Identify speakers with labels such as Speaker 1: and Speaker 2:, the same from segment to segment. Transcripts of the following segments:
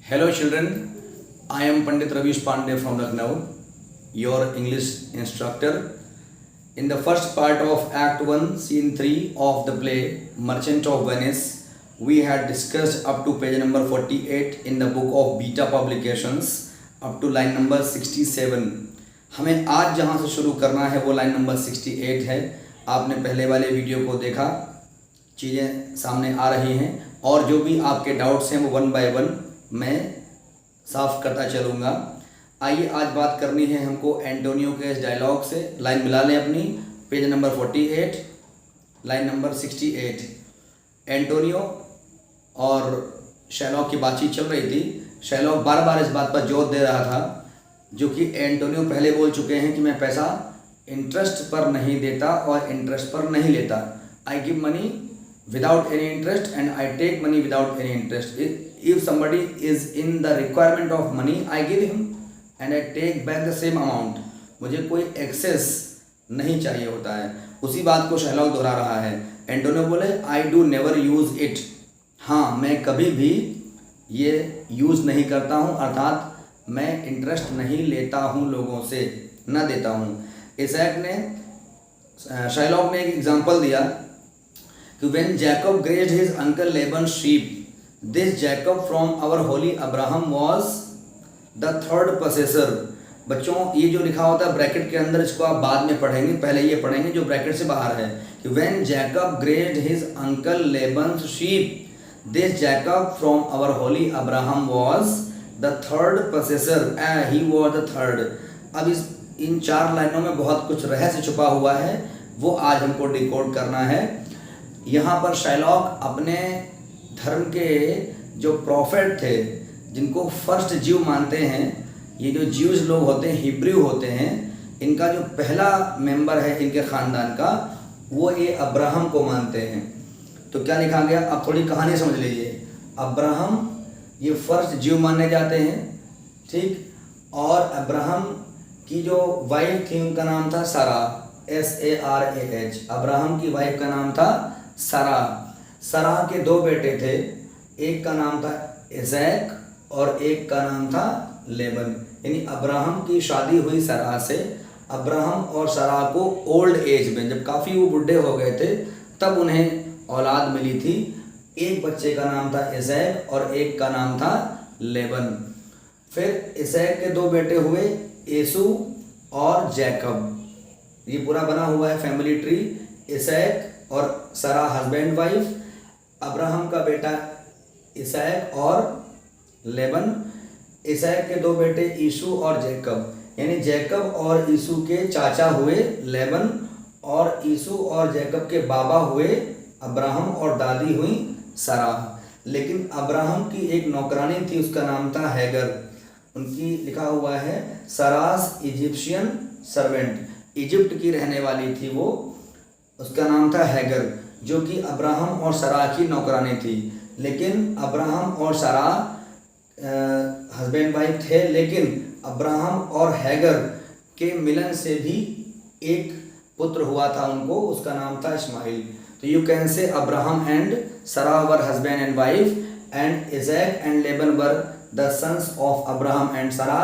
Speaker 1: Hello children, I am Pandit Ravish Pandey from Lucknow, your English instructor. In the first part of Act 1, Scene 3 of the play Merchant of Venice, we had discussed up to page number 48 in the book of Beta Publications up to line number 67. हमें आज जहाँ से शुरू करना है वो line number 68 है. आपने पहले वाले वीडियो को देखा, चीज़ें सामने आ रही हैं और जो भी आपके डाउट्स हैं वो वन बाय वन मैं साफ करता चलूँगा. आइए आज बात करनी है हमको एंटोनियो के इस डायलॉग से. लाइन मिला लें अपनी, page number 48 line number 68. Antonio और शैलॉक की बातचीत चल रही थी. शैलॉक बार बार इस बात पर जोर दे रहा था जो कि एंटोनियो पहले बोल चुके हैं कि मैं पैसा इंटरेस्ट पर नहीं देता और इंटरेस्ट पर नहीं लेता. I give money without any interest and I take money without any interest. If somebody is in the requirement of money, I give him and I take back the same amount. मुझे कोई access नहीं चाहिए होता है. उसी बात को Sherlock दोहरा रहा है. एंटोनियो बोले I do never use it. हाँ, मैं कभी भी ये यूज़ नहीं करता हूँ, अर्थात मैं इंटरेस्ट नहीं लेता हूँ लोगों से, न देता हूँ. शैलॉक ने एक एग्जाम्पल दिया कि when Jacob grazed his uncle Laban's sheep, this Jacob from our holy Abraham was the third possessor. बच्चों, ये जो लिखा होता है ब्रैकेट के अंदर, इसको आप बाद में पढ़ेंगे, पहले ये पढ़ेंगे जो ब्रैकेट से बाहर है कि when Jacob grazed his uncle Laban's sheep, this Jacob from our holy Abraham was the third possessor. He was the third. अब इन चार लाइनों में बहुत कुछ रहस्य छुपा हुआ है, वो आज हमको डिकोड करना है. यहाँ पर शैलॉक अपने धर्म के जो प्रॉफिट थे, जिनको फर्स्ट जीव मानते हैं, ये जो जीव्स लोग होते हैं, हिब्रू होते हैं, इनका जो पहला मेंबर है इनके ख़ानदान का, वो ये अब्राहम को मानते हैं. तो क्या लिखा गया, अब थोड़ी कहानी समझ लीजिए. अब्राहम ये फर्स्ट जीव माने जाते हैं, ठीक. और अब्राहम की जो वाइफ थी उनका नाम था सारा, SARAH. अब्राहम की वाइफ का नाम था सारा. सारा के दो बेटे थे, एक का नाम था इसहाक और एक का नाम था लेबन. यानी अब्राहम की शादी हुई सारा से. अब्राहम और सारा को ओल्ड एज में, जब काफ़ी वो बुढ़े हो गए थे, तब उन्हें औलाद मिली थी. एक बच्चे का नाम था इसहाक और एक का नाम था लेबन. फिर इसहाक के दो बेटे हुए, एसू और जैकब. ये पूरा बना हुआ है फैमिली ट्री. इसहाक और सारा हस्बैंड वाइफ, अब्राहम का बेटा इसहाक और लेबन. इसहाक के दो बेटे ईसू और जैकब, यानी जैकब और ईसू के चाचा हुए लेबन, और ईसू और जैकब के बाबा हुए अब्राहम और दादी हुई सारा. लेकिन अब्राहम की एक नौकरानी थी, उसका नाम था हैगर. उनकी लिखा हुआ है सरास इजिप्शियन सर्वेंट. इजिप्ट की रहने वाली थी वो, उसका नाम था हैगर, जो कि अब्राहम और सारा की नौकरानी थी. लेकिन अब्राहम और सारा हस्बैंड वाइफ थे, लेकिन अब्राहम और हैगर के मिलन से भी एक पुत्र हुआ था उनको, उसका नाम था इस्माइल. तो you can say Abraham and Sarah were husband and wife, and Isaac and Laban were the sons of Abraham and Sarah,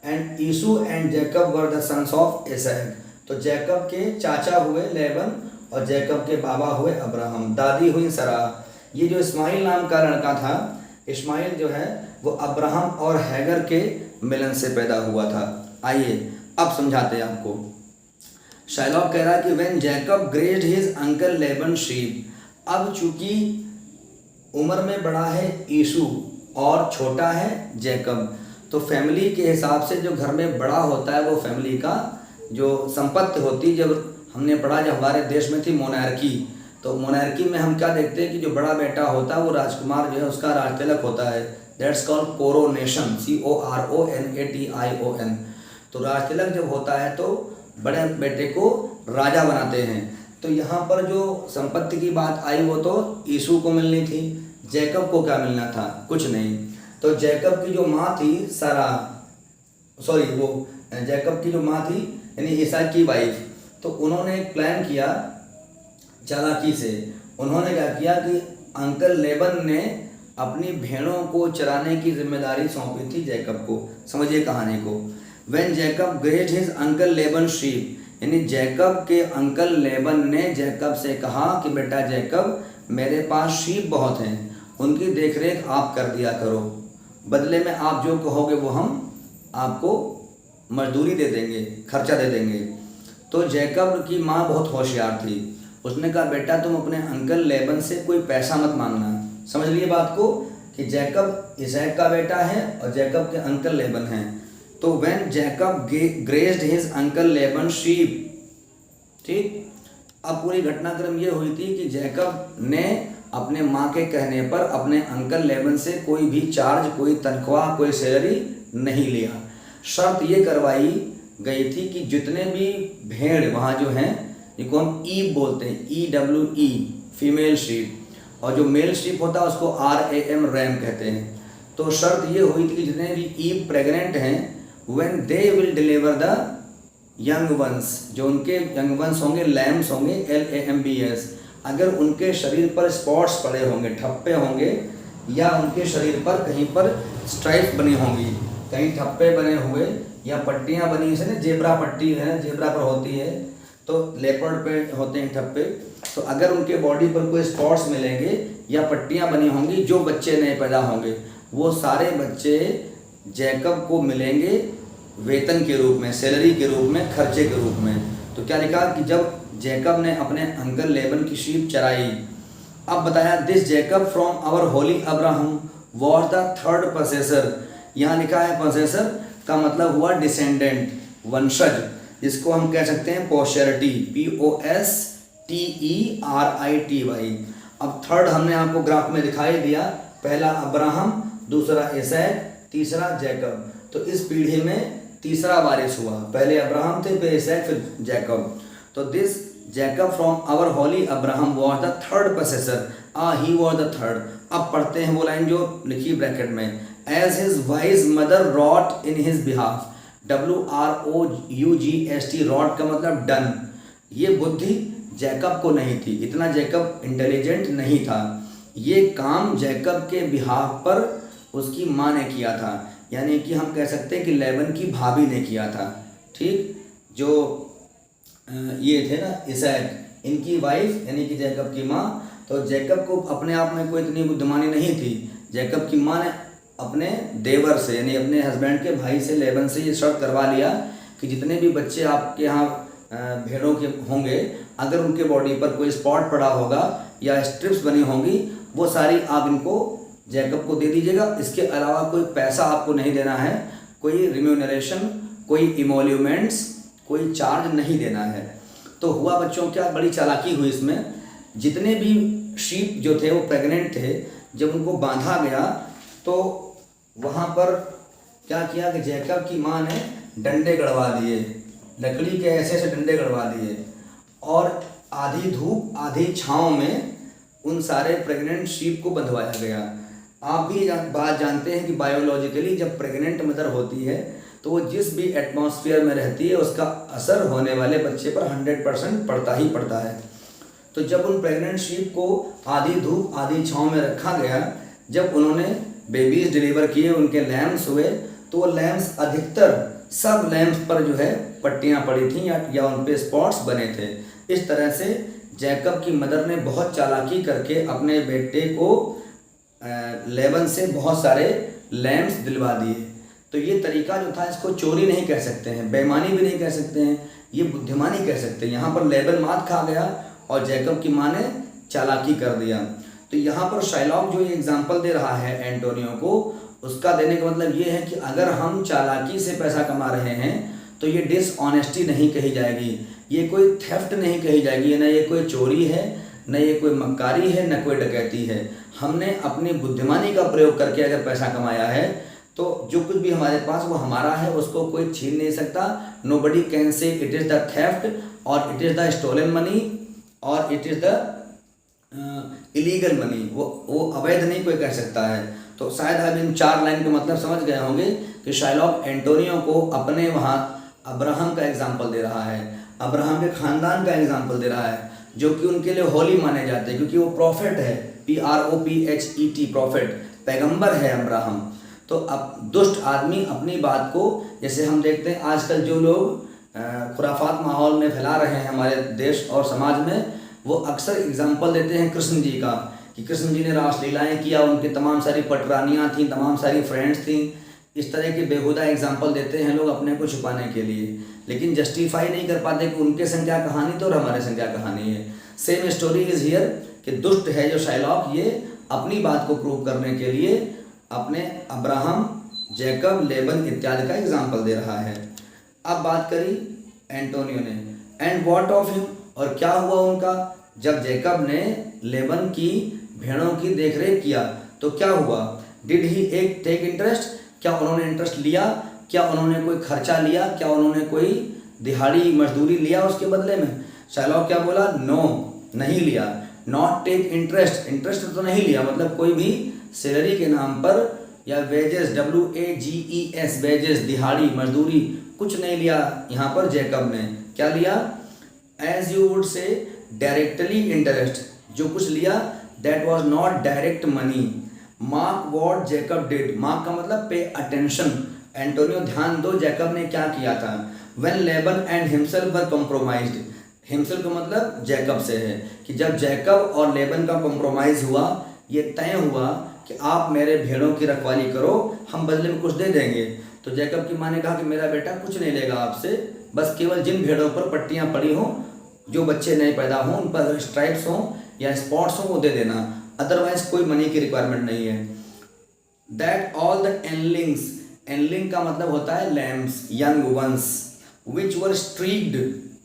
Speaker 1: and Esau and Jacob were the sons of Isaac. तो Jacob के चाचा हुए Lebon और Jacob के बाबा हुए Abraham, दादी हुई सारा. ये जो इस्माइल नाम का लड़का था, इस्माइल जो है वो अब्राहम और हैगर के मिलन से पैदा हुआ था. आइए अब समझाते हैं आपको. शैलॉक कह रहा है कि when Jacob grazed his uncle Lebon sheep. अब चूंकि उम्र में बड़ा है ईसू और छोटा है जैकब, तो फैमिली के हिसाब से जो घर में बड़ा होता है वो फैमिली का जो संपत्ति होती. जब हमने पढ़ा, जब हमारे देश में थी मोनार्की, तो मोनार्की में हम क्या देखते हैं कि जो बड़ा बेटा होता है वो राजकुमार जो है उसका राज तिलक होता है. That's called coronation, CORONATION. तो राज तिलक जब होता है तो बड़े बेटे को राजा बनाते हैं. तो यहाँ पर जो संपत्ति की बात आई वो तो ईसू को मिलनी थी. जैकब को क्या मिलना था? कुछ नहीं. तो जैकब की जो माँ थी सारा, जैकब की जो माँ थी यानी इसहाक की वाइफ, तो उन्होंने एक प्लान किया चालाकी से. उन्होंने क्या किया कि अंकल लेबन ने अपनी भेड़ों को चराने की जिम्मेदारी सौंपी थी जैकब को। समझिए कहानी को। When Jacob grazed his uncle Lebon sheep, यानी जैकब के अंकल लेबन ने जैकब से कहा कि बेटा जैकब, मेरे पास शीप बहुत हैं, उनकी देखरेख आप कर दिया करो, बदले में आप जो कहोगे वो हम आपको मजदूरी दे देंगे, खर्चा दे देंगे। तो जैकब की माँ बहुत होशियार थी, उसने कहा बेटा तुम अपने अंकल लेबन से कोई पैसा मत मांगना। समझ लिए बात को कि जैकब इसहाक का बेटा है और जैकब के अंकल लेबन हैं। तो when Jacob grazed his uncle Lebon sheep, ठीक। अब पूरी घटनाक्रम ये हुई थी कि जैकब ने अपने माँ के कहने पर अपने अंकल लेबन से कोई भी चार्ज, कोई तनख्वाह, कोई सैलरी नहीं लिया। शर्त ये करवाई गई थी कि जितने भी भेड़ वहाँ जो हैं, जिनको हम ईब बोलते हैं, EWE फीमेल शीप, और जो मेल शीप होता है उसको RAM रैम कहते हैं। तो शर्त ये हुई थी कि जितने भी ईब प्रेग्नेंट हैं, when they will deliver the young ones, जो उनके यंग वंस होंगे, लैम्स होंगे, LAMBS, अगर उनके शरीर पर स्पॉट्स पड़े होंगे, ठप्पे होंगे, या उनके शरीर पर कहीं पर स्ट्राइप्स बनी होंगी, कहीं ठप्पे बने हुए या पट्टियाँ बनी, जैसे ना जेब्रा पट्टी है, जेब्रा पर होती है, तो लेपर्ड पे होते हैं ठप्पे, तो अगर उनके बॉडी पर कोई स्पॉट्स मिलेंगे या पट्टियाँ बनी होंगी, जो बच्चे नए पैदा होंगे वो सारे बच्चे जैकब को मिलेंगे वेतन के रूप में, सैलरी के रूप में, खर्चे के रूप में। तो क्या लिखा कि जब जैकब ने अपने अंकल लेबन की शीप चराई, अब बताया this Jacob from our holy Abraham was the third possessor. यहाँ लिखा है पोसेसर का मतलब हुआ डिसेंडेंट, वंशज, जिसको हम कह सकते हैं पोस्टेरिटी, POSTERITY। अब थर्ड हमने आपको ग्राफ में दिखाई दिया, पहला अब्राहम, दूसरा इसहाक, तीसरा जैकब। तो इस पीढ़ी में तीसरा वारिस हुआ, पहले अब्राहम थे, फिर इसहाक, फिर जैकब। तो this Jacob from our holy Abraham was the third possessor, he was the third. अब पढ़ते हैं वो लाइन जो लिखी ब्रैकेट में, as his wise mother wrought in his behalf, WROUGST, wrought का मतलब डन। ये बुद्धि जैकब को नहीं थी, इतना जैकब इंटेलिजेंट नहीं था, ये काम जैकब के बिहाफ पर उसकी माँ ने किया था, यानी कि हम कह सकते हैं कि लेबन की भाभी ने किया था, ठीक। जो ये थे ना इसहाक, इनकी वाइफ यानी कि जैकब की माँ। तो जैकब को अपने आप में कोई इतनी बुद्धिमानी नहीं थी, जैकब की माँ ने अपने देवर से यानी अपने हस्बैंड के भाई से, लेबन से ये शर्त करवा लिया कि जितने भी बच्चे आपके यहाँ भेड़ों के होंगे, अगर उनके बॉडी पर कोई स्पॉट पड़ा होगा या स्ट्रिप्स बनी होंगी, वो सारी आप इनको जैकब को दे दीजिएगा। इसके अलावा कोई पैसा आपको नहीं देना है, कोई रिम्यूनरेशन, कोई इमोल्यूमेंट्स, कोई चार्ज नहीं देना है। तो हुआ बच्चों क्या बड़ी चालाकी हुई इसमें, जितने भी शीप जो थे वो प्रेग्नेंट थे, जब उनको बांधा गया तो वहाँ पर क्या किया कि जैकब की माँ ने डंडे गड़वा दिए, लकड़ी के ऐसे ऐसे डंडे गड़वा दिए, और आधी धूप आधी छाँव में उन सारे प्रेग्नेंट शीप को बंधवाया गया। आप भी बात जानते हैं कि बायोलॉजिकली जब प्रेग्नेंट मदर होती है तो वो जिस भी एटमॉस्फेयर में रहती है उसका असर होने वाले बच्चे पर 100% पड़ता ही पड़ता है। तो जब उन प्रेग्नेंट शीप को आधी धूप आधी छाँव में रखा गया, जब उन्होंने बेबीज डिलीवर किए, उनके लैम्स हुए, तो वो लैम्स अधिकतर सब लैम्स पर जो है पट्टियाँ पड़ी थीं या उन पे स्पॉट्स बने थे। इस तरह से जैकब की मदर ने बहुत चालाकी करके अपने बेटे को लेबन से बहुत सारे लैम्स दिलवा दिए। तो ये तरीका जो था, इसको चोरी नहीं कह सकते हैं, बेईमानी भी नहीं कह सकते हैं, ये बुद्धिमानी कह सकते हैं। यहाँ पर लेबन मात खा गया और जैकब की माँ ने चालाकी कर दिया। तो यहाँ पर शाइलॉक जो ये एग्जाम्पल दे रहा है एंटोनियो को, उसका देने का मतलब ये है कि अगर हम चालाकी से पैसा कमा रहे हैं तो ये डिसऑनेस्टी नहीं कही जाएगी, ये कोई थेफ्ट नहीं कही जाएगी, ना ये कोई चोरी है, न ये कोई मक्कारी है, न कोई डकैती है। हमने अपनी बुद्धिमानी का प्रयोग करके अगर पैसा कमाया है तो जो कुछ भी हमारे पास वो हमारा है, उसको कोई छीन नहीं सकता। Nobody can say it is the theft और it is the stolen money और it is the illegal money, वो अवैध नहीं कोई कह सकता है। तो शायद आप इन 4 लाइन के मतलब समझ गए होंगे कि शाइलॉक एंटोनियो को अपने वहाँ अब्राहम का एग्जाम्पल दे रहा है, अब्राहम के ख़ानदान का एग्जाम्पल दे रहा है। जो कि उनके लिए होली माने जाते हैं, क्योंकि वो प्रॉफिट है, PROPHET, प्रॉफिट, पैगंबर है अब्राहम। तो अब दुष्ट आदमी अपनी बात को, जैसे हम देखते हैं आजकल जो लोग खुराफात माहौल में फैला रहे हैं हमारे देश और समाज में, वो अक्सर एग्जाम्पल देते हैं कृष्ण जी का, कि कृष्ण जी ने रासलीलाएँ किया, उनकी तमाम सारी पटरानियाँ थीं, तमाम सारी फ्रेंड्स थीं। इस तरह के बेहुदा एग्जाम्पल देते हैं लोग अपने को छुपाने के लिए, लेकिन जस्टिफाई नहीं कर पाते कि उनके संग क्या कहानी थी और हमारे संग क्या कहानी है। सेम स्टोरी इज हियर, कि दुष्ट है जो शाइलॉक, ये अपनी बात को प्रूव करने के लिए अपने अब्राहम, जैकब, लेबन इत्यादि का एग्जाम्पल दे रहा है। अब बात करी एंटोनियो ने, एंड व्हाट ऑफ हिम, और क्या हुआ उनका। जब जैकब ने लेबन की भेड़ों की देखरेख किया तो क्या हुआ, डिड ही टेक इंटरेस्ट, क्या उन्होंने इंटरेस्ट लिया, क्या उन्होंने कोई खर्चा लिया, क्या उन्होंने कोई दिहाड़ी मजदूरी लिया उसके बदले में। शाइलॉक क्या बोला, नो, नहीं लिया। नॉट टेक इंटरेस्ट, इंटरेस्ट तो नहीं लिया, मतलब कोई भी सैलरी के नाम पर या वेजेस, WAGES, वेजेस, दिहाड़ी मजदूरी, कुछ नहीं लिया यहाँ पर जैकब ने। क्या लिया, as you would say directly interest, जो कुछ लिया that was not direct money. Mark what Jacob did, mark का मतलब पे अटेंशन, एंटोनियो ध्यान दो जैकब ने क्या किया था। When Lebon and himself were compromised, himself का मतलब जैकब से है, कि जब जैकब और लेबन का कॉम्प्रोमाइज हुआ, ये तय हुआ कि आप मेरे भेड़ों की रखवाली करो, हम बदले में कुछ दे देंगे। तो जैकब की माँ ने कहा कि मेरा बेटा कुछ नहीं लेगा आपसे, बस केवल जिन भेड़ों पर पट्टियाँ पड़ी हों, जो बच्चे नए पैदा हों, उन पर स्ट्राइप्स हों या स्पॉट्स हों, वो दे देना, अदरवाइज कोई मनी की रिक्वायरमेंट नहीं है। That all the eanlings, eanling का मतलब होता है lambs, young ones, which were streaked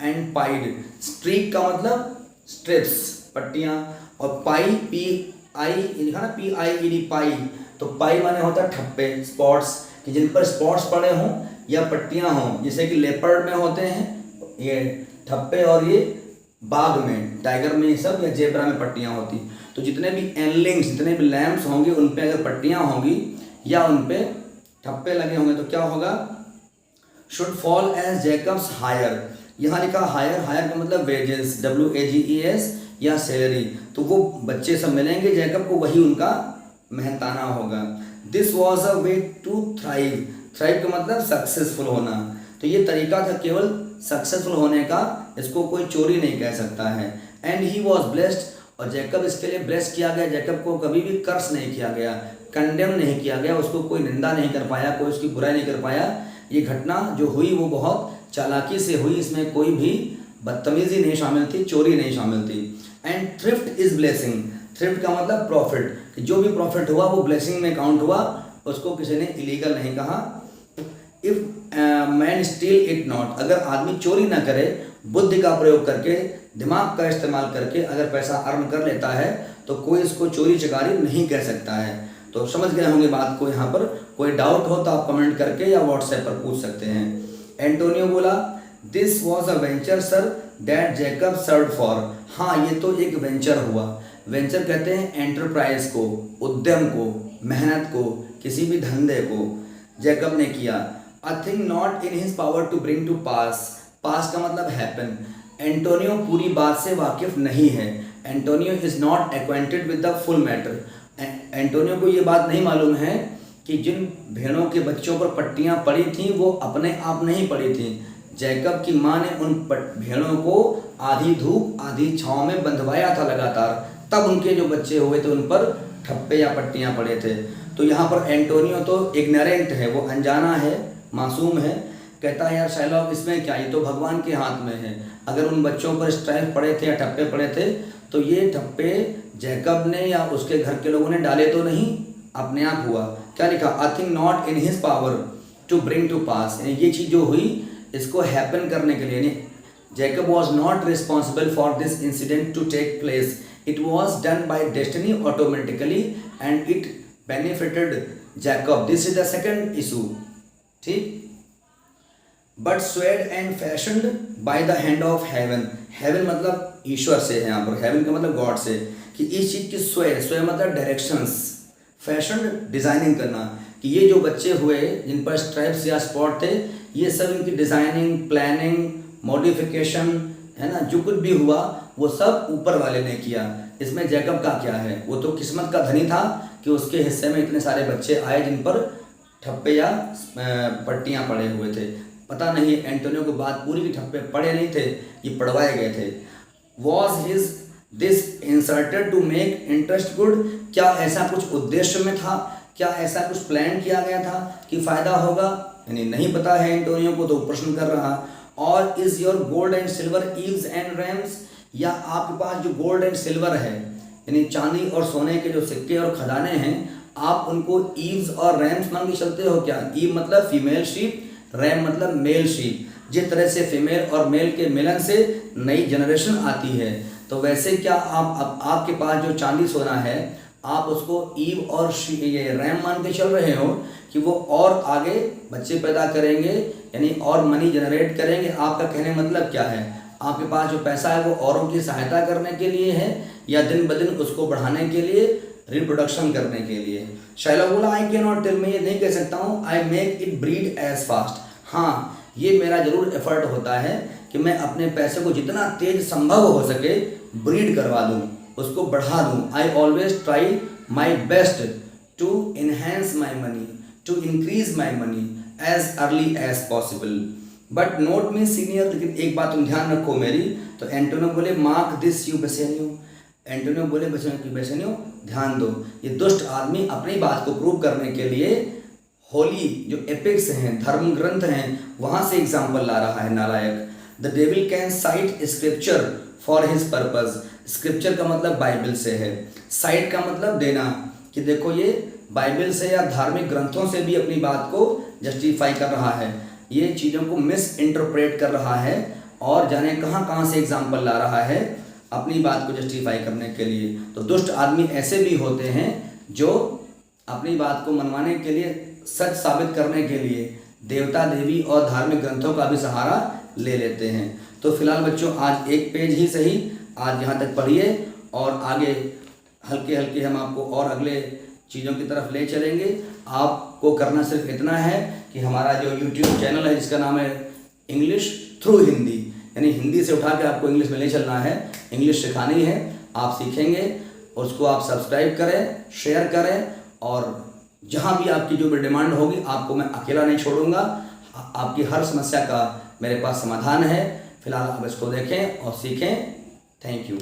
Speaker 1: and pied, streak का मतलब स्ट्रिप्स, पट्टियाँ, और पाई, PI लिखा ना, PIED, पाई, तो पाई माने होता है ठप्पे, स्पॉट्स, कि जिन पर स्पॉट्स पड़े हों या पट्टियाँ हों, जैसे कि लेपर्ड में होते हैं ये ठप्पे, और ये बाघ में, टाइगर में ये सब, या जेब्रा में पट्टियाँ होती। तो जितने भी एनलिंग्स, जितने भी लैम्प्स होंगे, उन पे अगर पट्टियाँ होंगी या उन पे ठप्पे लगे होंगे तो क्या होगा, should fall as Jacob's hire. यहाँ लिखा हायर, हायर का मतलब वेजेस, WAGES, या सैलरी, तो वो बच्चे सब मिलेंगे जैकब को, वही उनका मेहनताना होगा। This was a way to thrive, thrive का मतलब सक्सेसफुल होना, तो ये तरीका था केवल सक्सेसफुल होने का, इसको कोई चोरी नहीं कह सकता है। एंड ही वॉज ब्लेस्ड, और जैकब इसके लिए ब्लेस किया गया, जैकब को कभी भी कर्स नहीं किया गया, कंडेम नहीं किया गया, उसको कोई निंदा नहीं कर पाया, कोई उसकी बुराई नहीं कर पाया। ये घटना जो हुई वो बहुत चालाकी से हुई, इसमें कोई भी बदतमीजी नहीं शामिल थी, चोरी नहीं शामिल थी। And thrift is blessing, thrift का मतलब प्रॉफिट, कि जो भी प्रॉफिट हुआ वो ब्लेसिंग में काउंट हुआ, उसको किसी ने इलीगल नहीं कहा। If man still it not, अगर आदमी चोरी ना करे, बुद्धि का प्रयोग करके, दिमाग का इस्तेमाल करके अगर पैसा अर्न कर लेता है, तो कोई इसको चोरी चकारी नहीं कह सकता है। तो समझ गए होंगे बात को। यहाँ पर कोई डाउट हो तो आप कमेंट करके या व्हाट्सएप पर पूछ सकते हैं। एंटोनियो बोला, this was a venture sir that Jacob serve for. हाँ, ये तो एक वेंचर हुआ। वेंचर कहते हैं एंटरप्राइज को, उद्यम को, मेहनत को, किसी भी धंधे को जैकब ने किया। A thing not in his power to bring to pass, pass का मतलब हैपन। एंटोनियो पूरी बात से वाकिफ नहीं है, Antonio is not acquainted with the full matter. Antonio को ये बात नहीं मालूम है कि जिन भेड़ों के बच्चों पर पट्टियाँ पड़ी थीं वो अपने आप नहीं पड़ी थीं। जैकब की माँ ने उन भेड़ों को आधी धूप आधी छाँव में बंधवाया था लगातार, तब उनके जो बच्चे हुए थे उन पर ठप्पे या पट्टियाँ पड़े थे। तो यहाँ पर एंटोनियो तो इग्नोरेंट है, वो अनजाना है, मासूम है। कहता है यार शाइलॉक इसमें क्या, ये तो भगवान के हाथ में है। अगर उन बच्चों पर स्ट्राइप पड़े थे या ठप्पे पड़े थे तो ये ठप्पे जैकब ने या उसके घर के लोगों ने डाले तो नहीं, अपने आप हुआ। क्या लिखा, I think not in his power to bring to pass, ये चीज़ जो हुई इसको हैपन करने के लिए नहीं। Jacob was not responsible for this incident to take place, it was done by destiny automatically and it benefited Jacob. This is the second issue, ठीक। But swayed and fashioned by the hand of heaven, heaven मतलब ईश्वर से है यहाँ पर, haven का मतलब God से, कि इस चीज़ की स्वे मतलब डायरेक्शंस, फैशन डिज़ाइनिंग करना, कि ये जो बच्चे हुए जिन पर स्ट्राइप्स या स्पॉट थे, ये सब इनकी डिज़ाइनिंग, प्लानिंग, मॉडिफिकेशन, है ना, जो कुछ भी हुआ वो सब ऊपर वाले ने किया। इसमें जैकब का क्या है, वो तो किस्मत का धनी था कि उसके हिस्से में इतने सारे बच्चे आए जिन पर ठप्पे या पट्टियां पड़े हुए थे। पता नहीं एंटोनियो को बात पूरी की ठप्पे पड़े नहीं थे, ये पड़वाए गए थे। Was his this inserted to make interest good, क्या ऐसा कुछ उद्देश्य में था, क्या ऐसा कुछ प्लान किया गया था कि फ़ायदा होगा, यानी नहीं पता है एंटोनियो को, तो प्रश्न कर रहा। और is your gold and silver ewes and rams, या आपके पास जो गोल्ड एंड सिल्वर है यानी चांदी और सोने के जो सिक्के और खजाने हैं, आप उनको ईव्स और रैम्स मान के चलते हो क्या। ईव मतलब फीमेल शीप, रैम मतलब मेल शीप। जिस तरह से फीमेल और मेल के मिलन से नई जनरेशन आती है, तो वैसे क्या आपके पास जो चांदी सोना है, आप उसको ईव और ये रैम मान के चल रहे हो कि वो और आगे बच्चे पैदा करेंगे, यानी और मनी जनरेट करेंगे। आपका कहने मतलब क्या है, आपके पास जो पैसा है वो औरों की सहायता करने के लिए है या दिन ब दिन उसको बढ़ाने के लिए, रिप्रोडक्शन करने के लिए। शायला बोला आई कैन नॉट टेल, मैं ये नहीं कह सकता हूँ I make it breed as fast. हाँ, ये मेरा जरूर एफर्ट होता है कि मैं अपने पैसे को जितना तेज संभव हो सके ब्रीड करवा दूँ, उसको बढ़ा दूँ। I always try my best to enhance my money, to increase my money as early as possible, but note me senior. लेकिन एक बात तुम ध्यान रखो मेरी। तो एंटोनियो बोले mark this you Bassanio, Antonio बोले बेसेनियो ध्यान दो। ये दुष्ट आदमी अपनी बात को प्रूव करने के लिए होली जो एपिक्स हैं, धर्म ग्रंथ हैं, वहाँ से एग्जाम्पल ला रहा है नालायक। The devil can site scripture for his purpose, scripture का मतलब बाइबल से है, साइट का मतलब देना, कि देखो ये बाइबल से या धार्मिक ग्रंथों से भी अपनी बात को जस्टिफाई कर रहा है, ये चीज़ों को मिस इंटरप्रेट कर रहा है और जाने कहाँ कहाँ से एग्जाम्पल ला रहा है अपनी बात को जस्टिफाई करने के लिए। तो दुष्ट आदमी ऐसे भी होते हैं जो अपनी बात को मनवाने के लिए, सच साबित करने के लिए देवता देवी और धार्मिक ग्रंथों का भी सहारा ले लेते हैं। तो फिलहाल बच्चों आज एक पेज ही सही, आज यहाँ तक पढ़िए और आगे हल्के हल्के हम आपको और अगले चीज़ों की तरफ ले चलेंगे। आपको करना सिर्फ इतना है कि हमारा जो YouTube चैनल है जिसका नाम है इंग्लिश थ्रू हिंदी, यानी हिंदी से उठा के आपको इंग्लिश में ले चलना है, इंग्लिश सिखानी है, आप सीखेंगे। उसको आप सब्सक्राइब करें, शेयर करें और जहाँ भी आपकी जो भी डिमांड होगी आपको मैं अकेला नहीं छोड़ूंगा। आपकी हर समस्या का मेरे पास समाधान है। फिलहाल आप इसको देखें और सीखें। Thank you.